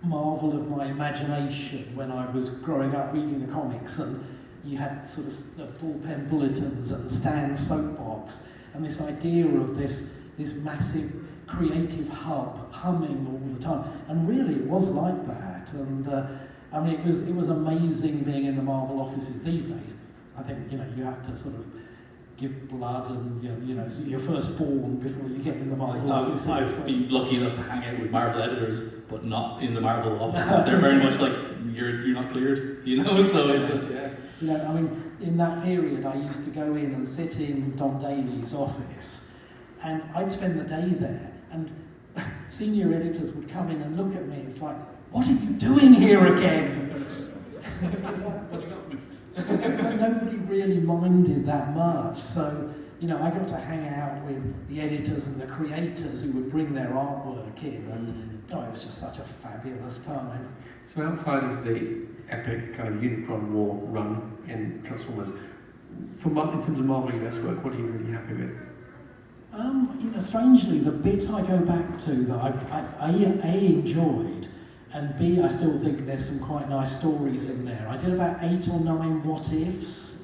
marvel of my imagination when I was growing up reading the comics, and you had sort of the ballpen bulletins and Stan's soapbox, and this idea of this massive creative hub humming all the time. And really, it was like that. And I mean, it was amazing being in the Marvel offices these days. I think, you know, you have to sort of give blood and, you know, you're firstborn before you get in the Marvel offices. I've been lucky enough to hang out with Marvel editors, but not in the Marvel offices. They're very much like, you're not cleared, you know, so it's yeah. You know, I mean, in that period, I used to go in and sit in Don Daly's office, and I'd spend the day there, and senior editors would come in and look at me. It's like, what are you doing here again? But nobody really minded that much. So, you know, I got to hang out with the editors and the creators who would bring their artwork in, and it was just such a fabulous time. So outside of the epic kind of Unicron War run in Transformers, in terms of Marvel US work, what are you really happy with? You know, strangely, the bit I go back to that I A, enjoyed, and B, I still think there's some quite nice stories in there. I did about 8 or 9 what-ifs,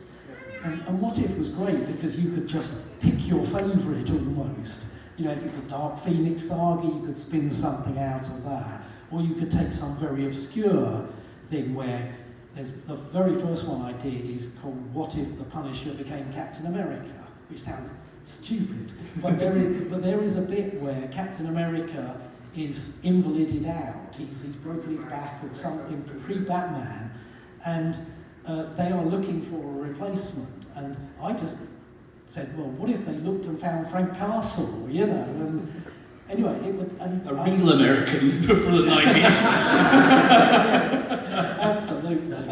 and what-if was great because you could just pick your favourite almost. You know, if it was Dark Phoenix Saga, you could spin something out of that. Or you could take some very obscure thing where the very first one I did is called What If the Punisher Became Captain America, which sounds stupid, but there is a bit where Captain America is invalided out. He's broken his back or something pre-Batman, and they are looking for a replacement. And I just said, well, what if they looked and found Frank Castle, you know? And anyway, it would... A real American for the 90s. Absolutely.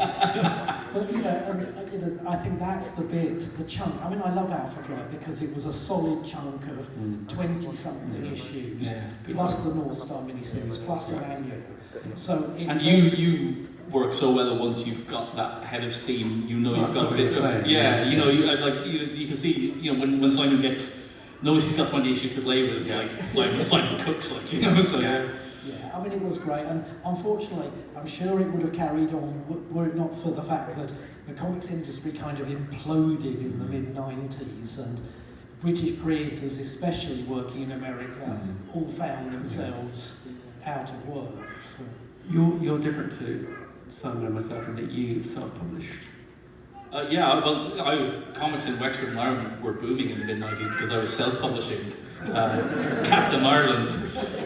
But, you know, I think that's the bit, the chunk. I mean, I love Alpha Flight because it was a solid chunk of 20-something issues, plus the North Star miniseries, plus an annual. So and you work so well once you've got that head of steam, you know you've got a bit of... Yeah, you know, you can see, you know, when Simon knows he's got 20 issues to play with, like Simon Cooks, like, you know, so... Yeah, I mean, it was great, and unfortunately, I'm sure it would have carried on were it not for the fact that the comics industry kind of imploded in the mid-90s, and British creators, especially working in America, all found themselves out of work. So. You're different to Simon and myself in that you self-published. Yeah, well, comics in Wexford and Ireland were booming in the mid-90s because I was self-publishing Captain Ireland.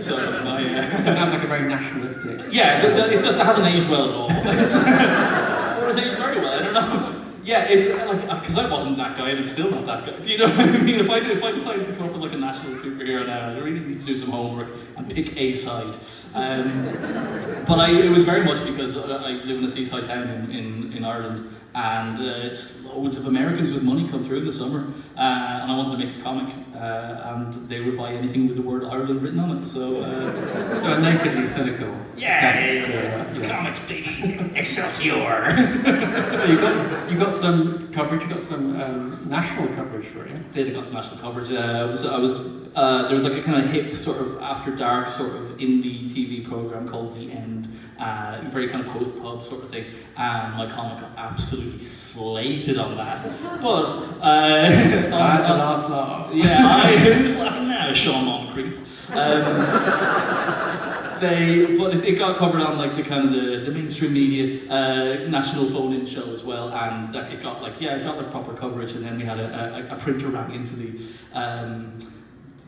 So my... It sounds like a very nationalistic... Yeah, it hasn't aged well at all. Or it's aged very well, I don't know. Yeah, it's like, because I wasn't that guy and I'm still not that guy. Do you know what I mean? If I decided to come up with like a national superhero now, I really need to do some homework and pick a side. But it was very much because I live in a seaside town in Ireland, and loads of Americans with money come through in the summer, and I wanted to make a comic, and they would buy anything with the word Ireland written on it. So a nakedly cynical. Yeah, comics, baby, Excelsior. So you got some coverage. You got some national coverage for it. Did got some national coverage. There was like a kind of hip sort of after dark sort of indie TV program called The End. Very kind of post-pub sort of thing, and my comic got absolutely slated on that. But the last laugh. Yeah, who's laughing now? Sean Moncrief. But it got covered on like the kind of the mainstream media national phone-in show as well, and it got like proper coverage, and then we had a printer rang into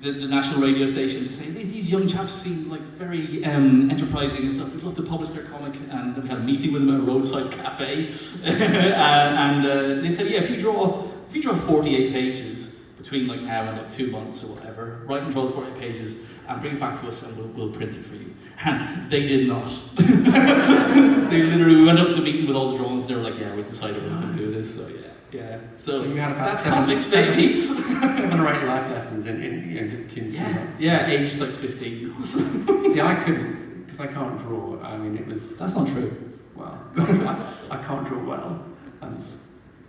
the national radio station to say these young chaps seem like very enterprising and stuff. We'd love to publish their comic, and we had a meeting with them at a roadside cafe, and they said, yeah, if you draw 48 pages between like now and like 2 months or whatever, write and draw 48 pages, and bring it back to us, and we'll print it for you. And they did not. They literally went up to the meeting with all the drawings. They were like, yeah, we've decided we're going to do this. So yeah. So you had about that's comics, baby. 7 or 8 life lessons in 2 months. Yeah, aged like 15. See, I couldn't, because I can't draw. I mean, it was... That's not true. Well, I can't draw well.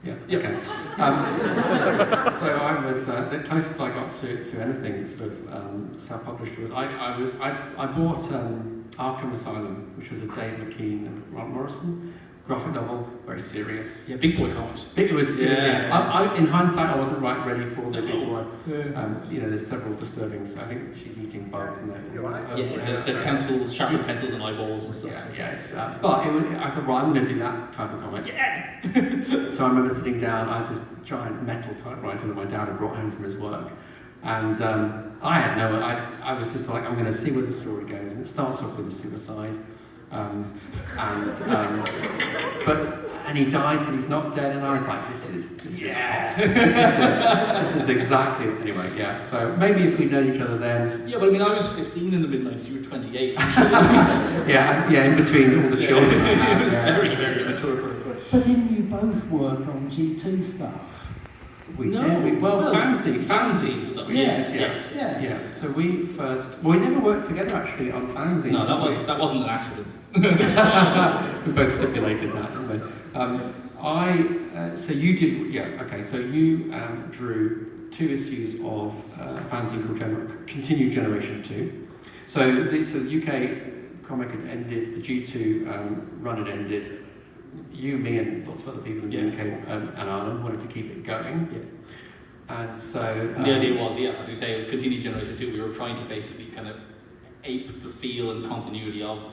Yeah, okay. So I was, the closest I got to anything sort of self-published was, I bought Arkham Asylum, which was a Dave McKean and Grant Morrison, graphic novel, very serious. Yeah, big boy comics. It was, Yeah. in hindsight, I wasn't ready for the big boy. Yeah. There's several disturbings. I think she's eating bugs and There's pencils, sharpened pencils and eyeballs and stuff. It's, but I thought, right, I'm going to do that type of comic. Yeah! So I remember sitting down, I had this giant metal typewriter that my dad had brought home from his work. And I was just like, I'm going to see where the story goes. And it starts off with a suicide. And he dies, but he's not dead. And I was like, this is hot. This is exactly, anyway, yeah. So maybe if we'd known each other then. Yeah, but I mean, I was 15 in the mid-90s, you were 28. yeah, in between all the children I had. Very, very mature. But didn't you both work on G2 stuff? We did. Fanzine stuff. Yes. Yeah. So we never worked together actually on fanzines. No, that wasn't an accident. We both stipulated that, didn't we? So you did, okay. So you drew 2 issues of a fanzine called Continued Generation 2. So the UK comic had ended, the G2 run had ended. You, me, and lots of other people in the UK and Ireland wanted to keep it going. Yeah. And so the idea was, as you say, it was Continued Generation 2. We were trying to basically kind of ape the feel and continuity of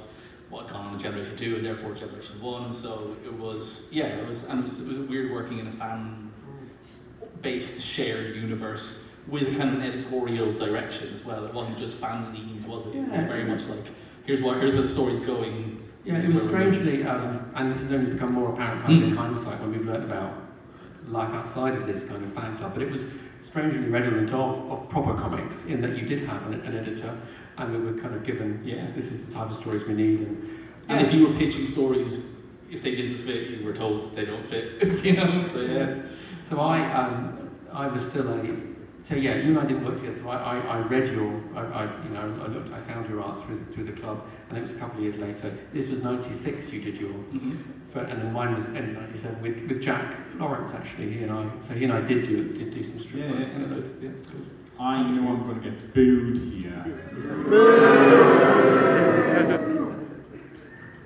what had gone on in Generation 2 and therefore Generation 1. So it was weird working in a fan-based shared universe with a kind of an editorial direction as well. It wasn't just fanzines, was it? It was very much like, here's where the story's going. Yeah, it was strangely, and this has only become more apparent kind of in hindsight when we've learned about life outside of this kind of fan club, but it was strangely redolent of proper comics in that you did have an editor, and we were kind of given, this is the type of stories we need. And if you were pitching stories, if they didn't fit, you were told they don't fit, So I was still you and I didn't work together, so I read I found your art through the club, and it was a couple of years later. This was 96 you did your, and then mine was end of 97 with Jack Lawrence actually, he and I did do some strip work. I know I'm going to get booed here.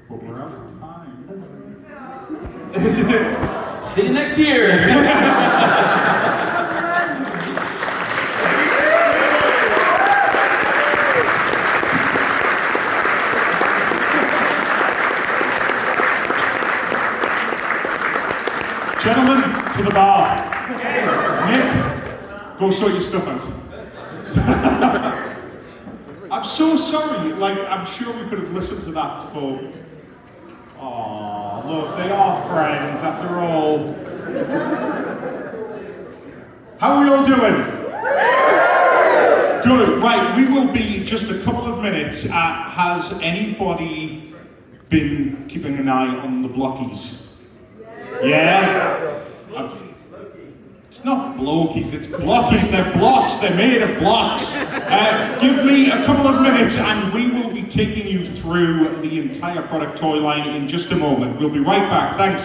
But we're out of time. See you next year! Gentlemen, to the bar. Nick, go sort your stuff out. I'm so sorry, I'm sure we could have listened to that for... Oh, look, they are friends after all. How are we all doing? Good, right, we will be just a couple of minutes. Has anybody been keeping an eye on the blockies? Yeah? It's not blokies, it's blockies. They're blocks, they're made of blocks. Give me a couple of minutes and we will be taking you through the entire product toy line in just a moment. We'll be right back, thanks.